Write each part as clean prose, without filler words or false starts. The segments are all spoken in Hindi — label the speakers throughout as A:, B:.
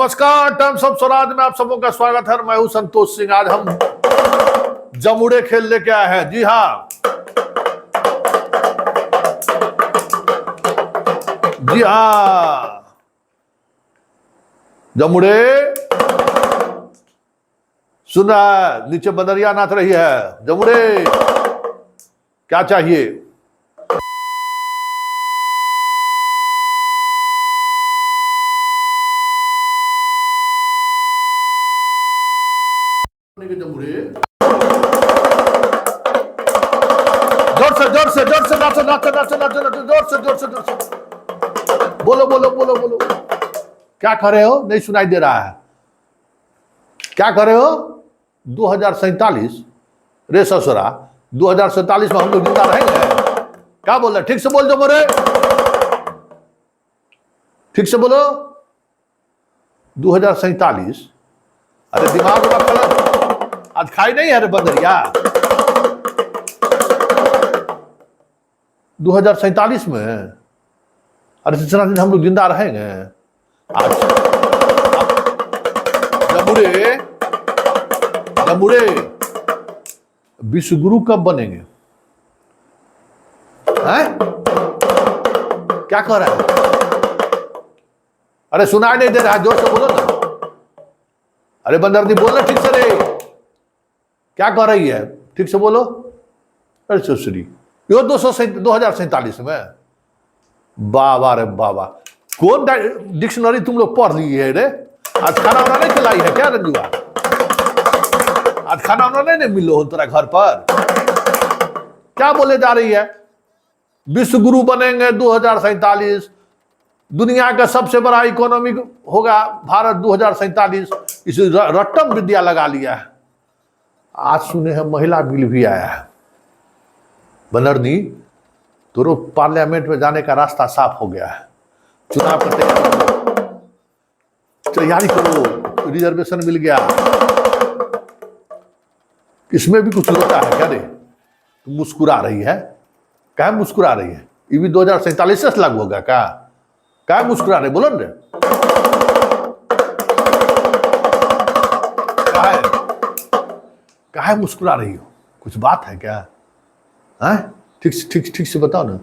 A: नमस्कार, टर्म्स ऑफ स्वराज में आप सबों का स्वागत है। मैं हूं संतोष सिंह। आज हम जमुड़े खेल लेके आए हैं। जी हाँ, जी हाँ, जमुड़े सुन रहा है, नीचे बदरिया नाच रही है। जमुड़े क्या चाहिए? जमुड़े जोर से नाचो नाचो नाचो नाचो नाचो, जोर से बोलो बोलो बोलो बोलो। क्या कर रहे हो? नहीं सुनाई दे रहा है। क्या कर रहे हो? 2047 रे ससुरा, 2047 में हम लोग जिंदा रहेंगे। क्या बोल रहे? ठीक से बोल दो मोरे, ठीक से बोलो। 2047? अरे दिमाग में कलर आज खाई नहीं है रे बंदरिया। 2047 में अरे जितना दिन हम लोग जिंदा रहेंगे। आज जमुड़े जमुड़े विश्व गुरु कब बनेंगे? हैं? क्या कर रहा है? अरे सुनाई नहीं दे रहा है, जोर से बोलो ना। अरे बंदरदी बोलना ठीक से रे। क्या कर रही है? ठीक से बोलो। अरे सुश्री यो 2047 में? बाबा रे बाबा, कौन डिक्शनरी तुम लोग पढ़ ली है रे? आज खाना वाना नहीं खिलाई है क्या रंजुआ? आज खाना वाना नहीं मिलो हो तेरा घर पर? क्या बोले जा रही है? विश्व गुरु बनेंगे 2047, दुनिया का सबसे बड़ा इकोनॉमिक होगा भारत 2047। इस रट्टम विद्या लगा लिया है। आज सुने हैं महिला बिल भी आया है। बनर्दी तो पार्लियामेंट में जाने का रास्ता साफ हो गया है। चुनाव का तैयारी करो, रिजर्वेशन मिल गया। इसमें भी कुछ होता है क्या रे? तुम मुस्कुरा रही है? क्या मुस्कुरा रही है? ये भी 2047 से लागू होगा क्या? क्या मुस्कुरा रहे? बोलो रे। काहे मुस्कुरा रही हो? कुछ बात है क्या? हैं? ठीक से बताओ ना।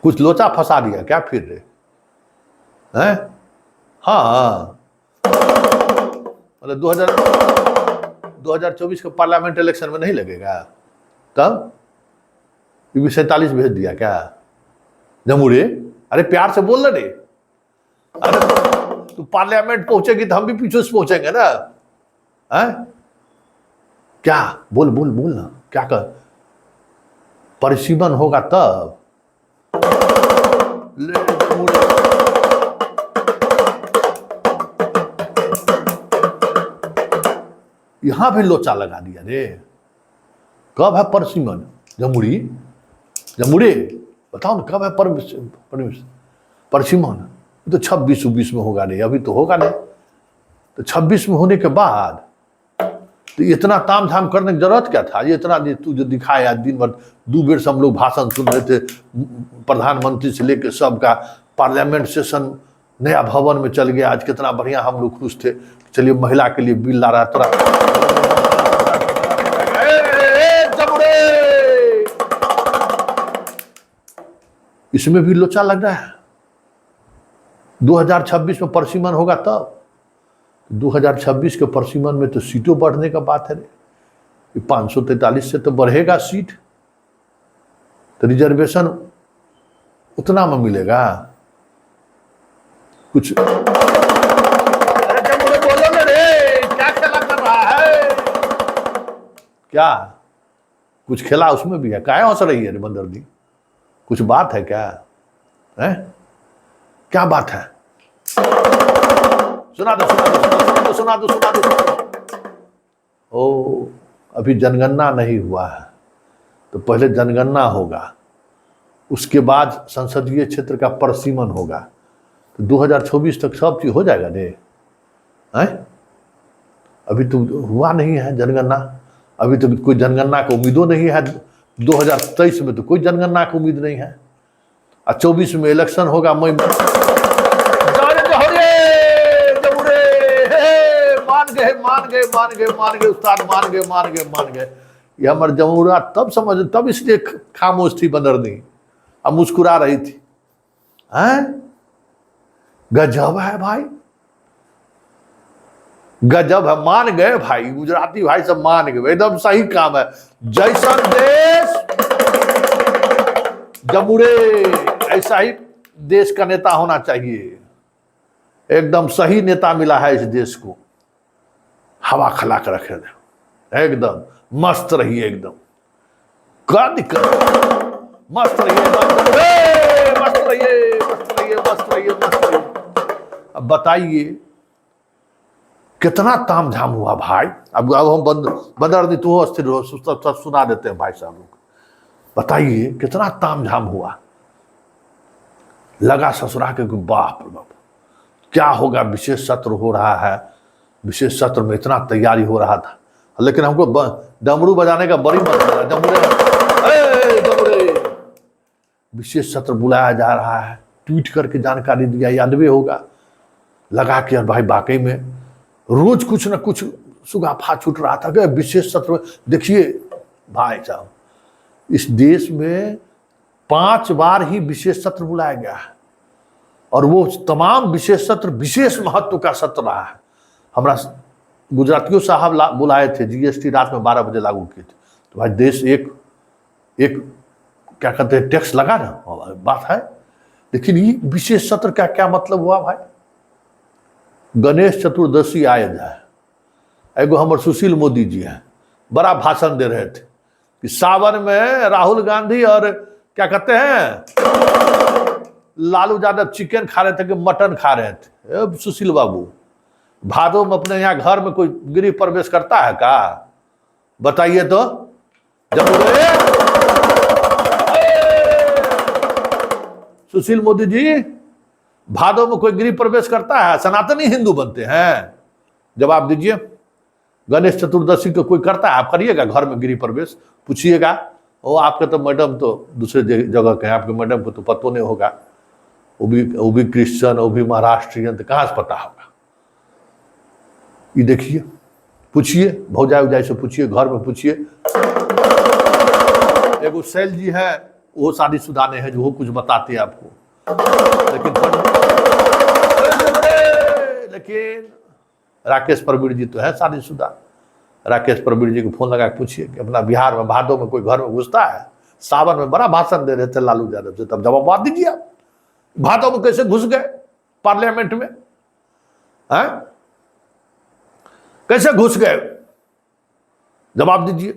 A: कुछ लोचा फंसा दिया क्या फिर रे? हैं? हाँ, मतलब 2024 के पार्लियामेंट इलेक्शन में नहीं लगेगा? तब ये 47 भेज दिया क्या? जमुड़े अरे प्यार से बोल रे। अरे तू पार्लियामेंट पहुंचेगी तो हम भी पीछे से पहुंचेंगे ना। हैं? क्या बोल बोल बोल ना। क्या कर? परिसीमन होगा तब। यहां भी लोचा लगा दिया रे। कब है परिसीमन? जमुड़ी जमुड़े बताओ ना, कब है परिसीमन? तो 26 में होगा नहीं, अभी तो होगा नहीं। तो 26 में होने के बाद तो इतना ताम झाम करने की जरूरत क्या था? ये इतना तू जो दिखाया दिन भर, 2 बेर से हम लोग भाषण सुन रहे थे, प्रधानमंत्री से लेकर सबका। पार्लियामेंट सेशन नया भवन में चल गया। आज कितना बढ़िया हम लोग खुश थे। चलिए महिला के लिए बिल ला रहा है तोरा। इसमें भी लोचा लग रहा है। 2026 में परिसीमन होगा तब। 2026 के परिसीमन में तो सीटों बढ़ने का बात है रे। 543 से तो बढ़ेगा सीट, तो रिजर्वेशन उतना में मिलेगा कुछ। अरे बोलो ना रे, क्या खेला कर रहा है? क्या कुछ खेला उसमें भी है? काहे हंस रही है रे बंदरदी? कुछ बात है क्या? है क्या बात है? सुना दो। ओ, अभी जनगणना नहीं हुआ है, तो पहले जनगणना होगा, उसके बाद संसदीय क्षेत्र का परिसीमन होगा। तो 2024 तक सब चीज हो जाएगा रे। हैं? अभी तो हुआ नहीं है जनगणना। अभी तो कोई जनगणना की उम्मीदों नहीं है। 2023 में तो कोई जनगणना की उम्मीद नहीं है। और 24 में इलेक्शन होगा मई में। मान गए मान गए मान गए उस्ताद, मान गए मान गए मान गए। ये हमारे जमुरा तब समझ, तब इसलिए खामोश थी बंदरनी, अब मुस्कुरा रही थी। हैं, गजब है भाई, गजब है, मान गए भाई, गुजराती भाई सब मान गए, एकदम सही काम है। जैसा देश जमुरे, ऐसा ही देश का नेता होना चाहिए। एकदम सही नेता मिला है इस देश को, हवा खिला कर रखे, एकदम मस्त रहिए, एकदम क्या दिक्कत, मस्त रहिए, मस्त रहिए, मस्त रहिए, मस्त रहिए, मस्त रहिए। अब बताइए कितना ताम झाम हुआ भाई। अब हम बंदर तू अस्थिर हो, सुना देते हैं भाई साहब लोग। बताइए कितना ताम झाम हुआ, लगा ससुरा के बाप रे बाप क्या होगा, विशेष सत्र हो रहा है, विशेष सत्र में इतना तैयारी हो रहा था, लेकिन हमको डमरू बजाने का बड़ी मन था। डमरू विशेष सत्र बुलाया जा रहा है, ट्वीट करके जानकारी दिया, यादवे होगा। लगा कि यार भाई वाकई में रोज कुछ ना कुछ सुगाफा छूट रहा था कि विशेष सत्र। देखिए भाई साहब, इस देश में 5 बार ही विशेष सत्र बुलाया गया है, और वो तमाम विशेष सत्र विशेष महत्व का सत्र रहा है। हमारा गुजरातियों साहब बुलाए थे, जीएसटी रात में 12 बजे लागू किए थे, तो भाई देश एक क्या कहते हैं टैक्स लगा ना, बात है। लेकिन ये विशेष सत्र का क्या मतलब हुआ भाई। गणेश चतुर्दशी आयल है, एगो हमारे सुशील मोदी जी हैं, बड़ा भाषण दे रहे थे कि सावन में राहुल गांधी और क्या कहते हैं लालू यादव चिकन खा रहे थे कि मटन खा रहे थे। सुशील बाबू, भादो में अपने यहाँ घर में कोई गृह प्रवेश करता है का, बताइए तो। जब सुशील मोदी जी, भादो में कोई गृह प्रवेश करता है? सनातनी हिंदू बनते हैं, जवाब दीजिए। गणेश चतुर्दशी को कोई करता है? आप करिएगा घर में गृह प्रवेश, पूछिएगा। वो आपके तो मैडम तो दूसरे जगह के हैं, आपके मैडम को तो पता नहीं होगा, वो भी क्रिश्चियन, वो भी महाराष्ट्रियन, तो कहाँ से पता होगा। ये देखिए, पूछिए भौजाई उजाई से, पूछिए घर में पूछिए। एगो शैल जी है, वो शादीशुदा नहीं है, जो वो कुछ बताते हैं आपको। लेकिन राकेश प्रवीण जी तो है शादीशुदा। राकेश प्रवीण जी को फोन लगा के पूछिए कि अपना बिहार में भादों में कोई घर में घुसता है? सावन में बड़ा भाषण दे रहे थे लालू यादव से, तब जवाब दीजिए आप। भादों में कैसे घुस गए पार्लियामेंट में? हैं, कैसे घुस गए? जवाब दीजिए।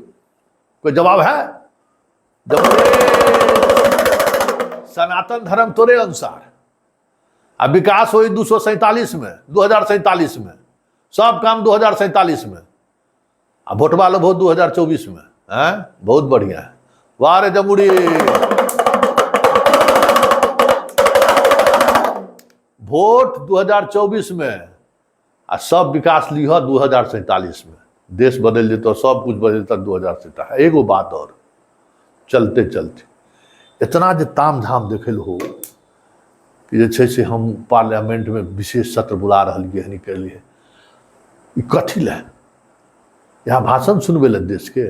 A: कोई जवाब है? सनातन धर्म तोरे अनुसार अब विकास हुई 247 में, 2047 में, सब काम 2047 में, अब वोट वालो बहुत 2024 में है। बहुत बढ़िया है, वाह रे जमुड़ी। वोट 2024 में आ सब विकास लिया 2047 में। देश बदल जेतो, सब कुछ बदल जेता 2047। एगो बात और, चलते चलते इतना जो ताम झाम देखल हो कि जैसे से हम पार्लियामेंट में विशेष सत्र बुला रही है के लिए, कथी ले यहाँ भाषण सुनबे ले देश के?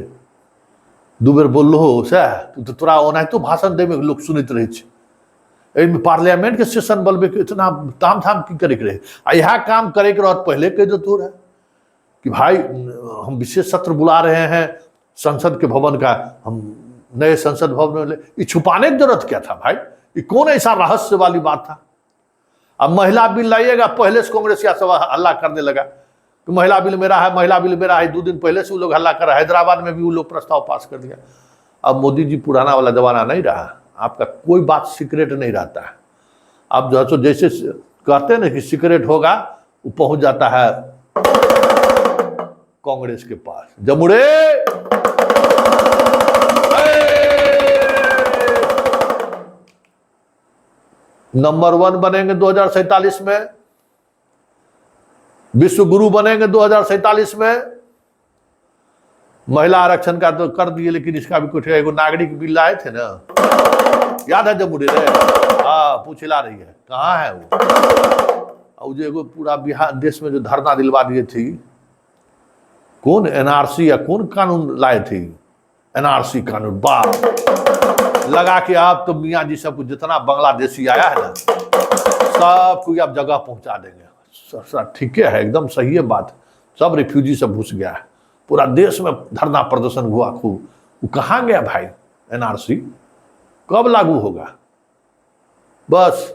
A: दू बेर बोल हो सह तो तोरा ओनाहितो भाषण दे में लोग सुनते रहे। पार्लियामेंट के सेशन बोलबे के इतना ताम झाम की करे के रहे? आ यह काम करे के बाद पहले कह दो तो कि भाई हम विशेष सत्र बुला रहे हैं संसद के भवन का, हम नए संसद भवन में। ये छुपाने की जरूरत क्या था भाई? ये कौन ऐसा रहस्य वाली बात था? अब महिला बिल लाइएगा, पहले से कांग्रेस या सब हल्ला करने लगा कि महिला बिल मेरा है, महिला बिल मेरा है। 2 दिन पहले से वो लोग हल्ला कर रहे। हैदराबाद में भी वो लोग प्रस्ताव पास कर दिया। अब मोदी जी पुराना वाला जमाना नहीं रहा, आपका कोई बात सीक्रेट नहीं रहता है। अब जो है तो जैसे कहते हैं ना कि सीक्रेट होगा, वो पहुंच जाता है कांग्रेस के पास। जमुड़े नंबर 1 बनेंगे 2047 में, विश्व गुरु बनेंगे 2047 में। महिला आरक्षण का तो कर दिए, लेकिन इसका भी कुछ एगो नागरिक बिल लाए थे ना, याद है जमुड़ी रे? हाँ, पूछला रही है कहाँ है वो। और जो एगो पूरा बिहार देश में जो धरना दिलवा दिए थी कौन एनआरसी या कौन कानून लाए थे? एनआरसी कानून, बाप लगा के आप तो मियाँ जी सबको जितना बांग्लादेशी आया है ना सबको आप जगह पहुंचा देंगे। ठीक है, एकदम सही है बात। सब रिफ्यूजी सब घुस गया है, पूरा देश में धरना प्रदर्शन हुआ खूब। वो कहाँ गया भाई? एनआरसी कब लागू होगा? बस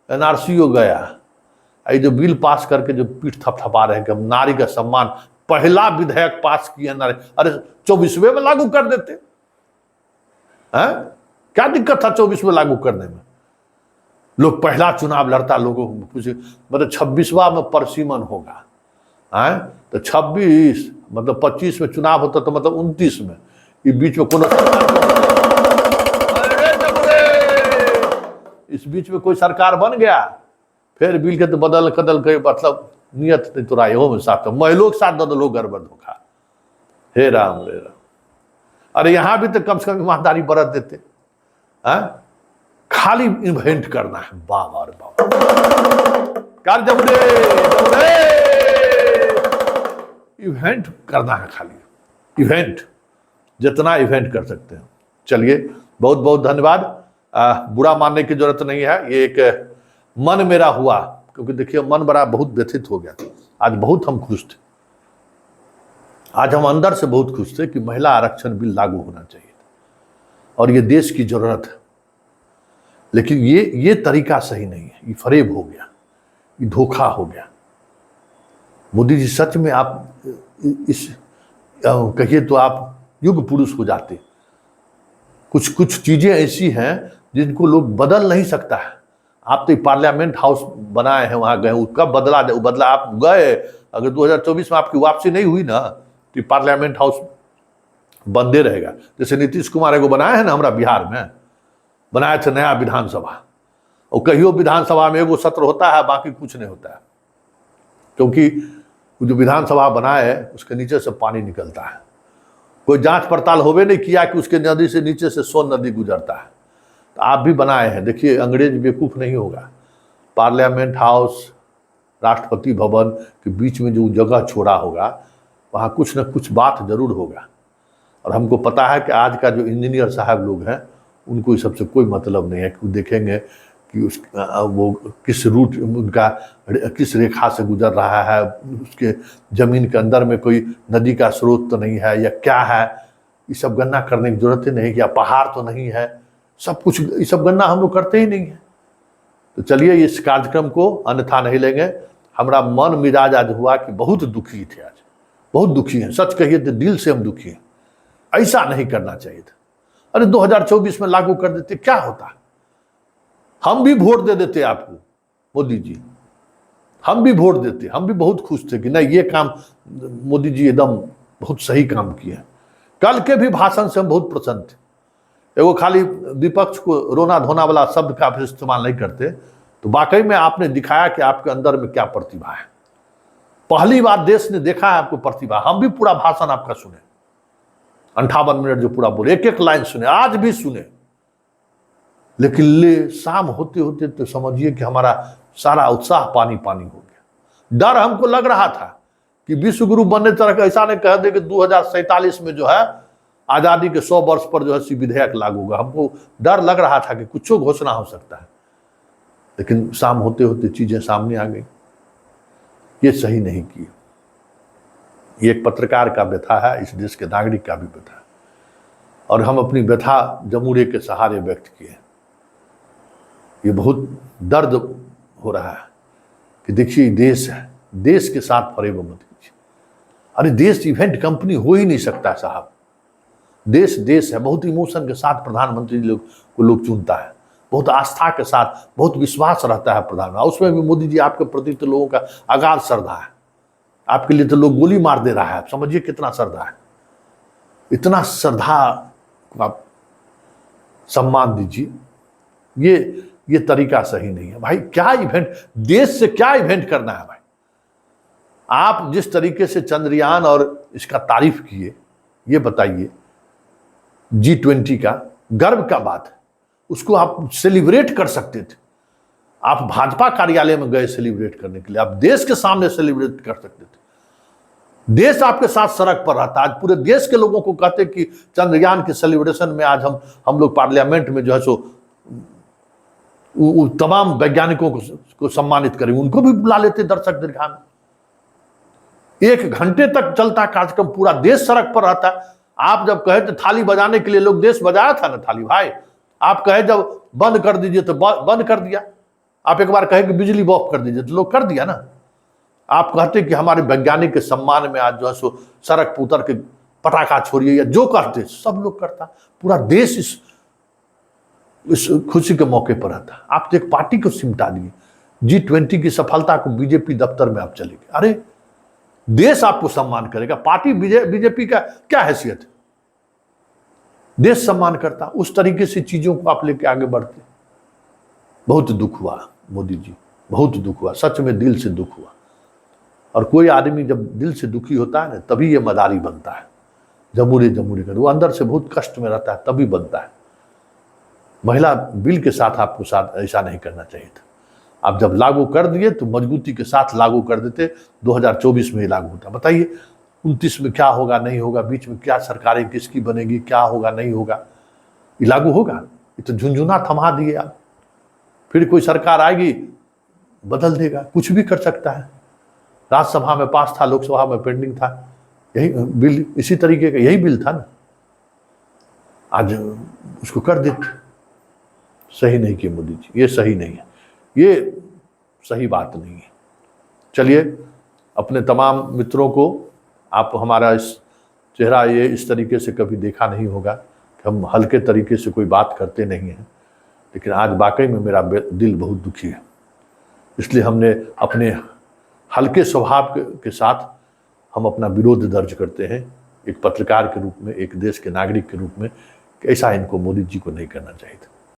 A: एनआरसी हो गया। ये जो बिल पास करके जो पीठ थपथपा रहे हैं कि हम नारी का सम्मान, पहला विधेयक पास किया नारी, अरे 24वें में लागू कर देते हैं। क्या दिक्कत था 24 में लागू करने में? लोग पहला चुनाव लड़ता, लोगों को पूछे मतलब 26वां में परसीमन होगा है तो 26 मतलब 25 में चुनाव होता तो मतलब 29 में ये बीच में इस बीच में कोई सरकार बन गया, फिर बिल के तो बदल कदल के मतलब नियत नहीं तो रायो में साथ महिलों के साथ बदलो गड़बड़ धोखा। हे राम रे राम। अरे यहां भी तो कम से कम ईमानदारी बरत देते हैं। खाली इन्वेंट करना है, बाबा रे बाबा, इवेंट करना है, खाली इवेंट, जितना इवेंट कर सकते हैं। चलिए, बहुत बहुत धन्यवाद। बुरा मानने की जरूरत नहीं है, ये एक मन मेरा हुआ, क्योंकि देखिए मन बड़ा बहुत व्यथित हो गया। आज बहुत हम खुश थे, आज हम अंदर से बहुत खुश थे कि महिला आरक्षण बिल लागू होना चाहिए और ये देश की जरूरत है। लेकिन ये तरीका सही नहीं है, ये फरेब हो गया, ये धोखा हो गया। मोदी जी सच में आप इस कहिए तो आप युग पुरुष हो जाते। कुछ कुछ चीजें ऐसी हैं जिनको लोग बदल नहीं सकता है। आप तो पार्लियामेंट हाउस बनाए हैं, वहां गए, कब बदला आप गए? अगर 2024 में आपकी वापसी नहीं हुई ना तो पार्लियामेंट हाउस बंदे रहेगा। जैसे नीतीश कुमार एगो बनाए हैं ना, हमारा बिहार में बनाए थे नया विधानसभा, और कहियो विधानसभा में एगो सत्र होता है, बाकी कुछ नहीं होता है, क्योंकि जो विधानसभा बनाए उसके नीचे से पानी निकलता है। कोई जांच पड़ताल होवे नहीं किया कि उसके नदी से नीचे से सोन नदी गुजरता है। तो आप भी बनाए हैं, देखिए अंग्रेज बेवकूफ नहीं होगा। पार्लियामेंट हाउस, राष्ट्रपति भवन के बीच में जो जगह छोड़ा होगा वहाँ कुछ न कुछ बात जरूर होगा। और हमको पता है कि आज का जो इंजीनियर साहब लोग हैं उनको इस सबसे कोई मतलब नहीं है कि देखेंगे कि वो किस रूट उनका किस रेखा से गुजर रहा है, उसके जमीन के अंदर में कोई नदी का स्रोत तो नहीं है या क्या है। ये सब गणना करने की जरूरत ही नहीं, या पहाड़ तो नहीं है, सब कुछ ये सब गणना हम लोग करते ही नहीं है। तो चलिए इस कार्यक्रम को अन्यथा नहीं लेंगे। हमारा मन मिजाज आज हुआ कि बहुत दुखी थे, आज बहुत दुखी हैं, सच कहिए तो दिल से हम दुखी हैं। ऐसा नहीं करना चाहिए था। अरे 2024 में लागू कर देते क्या होता? हम भी वोट दे देते आपको मोदी जी, हम भी वोट देते, हम भी बहुत खुश थे कि नहीं ये काम मोदी जी एकदम बहुत सही काम किए। कल के भी भाषण से हम बहुत प्रसन्न थे। एगो खाली विपक्ष को रोना धोना वाला शब्द का आप इस्तेमाल नहीं करते, तो वाकई में आपने दिखाया कि आपके अंदर में क्या प्रतिभा है। पहली बार देश ने देखा है आपको प्रतिभा। हम भी पूरा भाषण आपका सुने, 58 मिनट जो पूरा बोले, एक एक लाइन सुने, आज भी सुने। लेकिन ले शाम होते होते तो समझिए कि हमारा सारा उत्साह पानी पानी हो गया। डर हमको लग रहा था कि विश्व गुरु बनने तरह ऐसा नहीं कह दे कि 2047 में जो है आजादी के 100 वर्ष पर जो है विधेयक लागू होगा। हमको डर लग रहा था कि कुछ घोषणा हो सकता है, लेकिन शाम होते होते चीजें सामने आ गई। ये सही नहीं की। ये एक पत्रकार का व्यथा है, इस देश के नागरिक का भी व्यथा है, और हम अपनी व्यथा जमूरे के सहारे व्यक्त किए। ये बहुत दर्द हो रहा है कि देखिए देश है, देश के साथ फरेब मत कीजिए। अरे देश इवेंट कंपनी हो ही नहीं सकता साहब। देश देश है, बहुत इमोशन के साथ प्रधानमंत्री लोग को लोग चुनता है, बहुत आस्था के साथ, बहुत विश्वास रहता है प्रधानमंत्री। उसमें भी मोदी जी आपके प्रति तो लोगों का अगाध श्रद्धा है। आपके लिए तो लोग गोली मार दे रहा है, समझिए कितना श्रद्धा है। इतना श्रद्धा को आप सम्मान दीजिए। ये तरीका सही नहीं है भाई। क्या इवेंट, देश से क्या इवेंट करना है भाई? आप जिस तरीके से चंद्रयान और इसका तारीफ किए, ये बताइए G20 का गर्व का बात है, उसको आप सेलिब्रेट कर सकते थे। आप भाजपा कार्यालय में गए सेलिब्रेट करने के लिए, आप देश के सामने सेलिब्रेट कर सकते थे। देश आपके साथ सड़क पर रहता है। आज पूरे देश के लोगों को कहते कि चंद्रयान के सेलिब्रेशन में आज हम लोग पार्लियामेंट में जो है सो तमाम वैज्ञानिकों को सम्मानित करें, उनको भी बुला लेते दर्शक दीर्घा में। 1 घंटे तक चलता कार्यक्रम, पूरा देश सड़क पर रहता है। आप जब कहे तो थाली बजाने के लिए लोग देश बजाया था ना थाली भाई, आप कहे जब बंद कर दीजिए तो बंद कर दिया। आप एक बार कहे कि बिजली ऑफ कर दीजिए तो लोग कर दिया ना। आप कहते कि हमारे वैज्ञानिक के सम्मान में आज जो है सो सड़क पर उतर के पटाखा छोड़िए, या जो करते सब लोग करता। पूरा देश इस खुशी के मौके पर रहता। आप तो एक पार्टी को सिमटा दिए। G20 की सफलता को बीजेपी दफ्तर में आप चले गए। अरे देश आपको सम्मान करेगा, पार्टी बीजेपी का क्या हैसियत है? देश सम्मान करता। उस तरीके से चीजों को आप लेके आगे बढ़ते। बहुत दुख हुआ मोदी जी, बहुत दुख हुआ, सच में दिल से दुख हुआ। और कोई आदमी जब दिल से दुखी होता है ना, तभी ये मदारी बनता है। जमूरे जमूरे कर, वो अंदर से बहुत कष्ट में रहता है, तभी बनता है। महिला बिल के साथ आपको साथ ऐसा नहीं करना चाहिए था। आप जब लागू कर दिए तो मजबूती के साथ लागू कर देते। 2024 में ही लागू होता। बताइए 29 में क्या होगा नहीं होगा, बीच में क्या सरकारें किसकी बनेगी, क्या होगा नहीं होगा, ये लागू होगा? ये तो झुंझुना थमा दिए आप। फिर कोई सरकार आएगी बदल देगा, कुछ भी कर सकता है। राज्यसभा में पास था, लोकसभा में पेंडिंग था, यही बिल इसी तरीके का यही बिल था ना। आज उसको कर देते। सही नहीं किया मोदी जी, ये सही नहीं है, ये सही बात नहीं है। चलिए, अपने तमाम मित्रों को आप हमारा इस चेहरा ये इस तरीके से कभी देखा नहीं होगा कि हम हल्के तरीके से कोई बात करते नहीं हैं, लेकिन आज वाकई में मेरा दिल बहुत दुखी है। इसलिए हमने अपने हल्के स्वभाव के साथ हम अपना विरोध दर्ज करते हैं, एक पत्रकार के रूप में, एक देश के नागरिक के रूप में, कि ऐसा इनको मोदी जी को नहीं करना चाहिए था।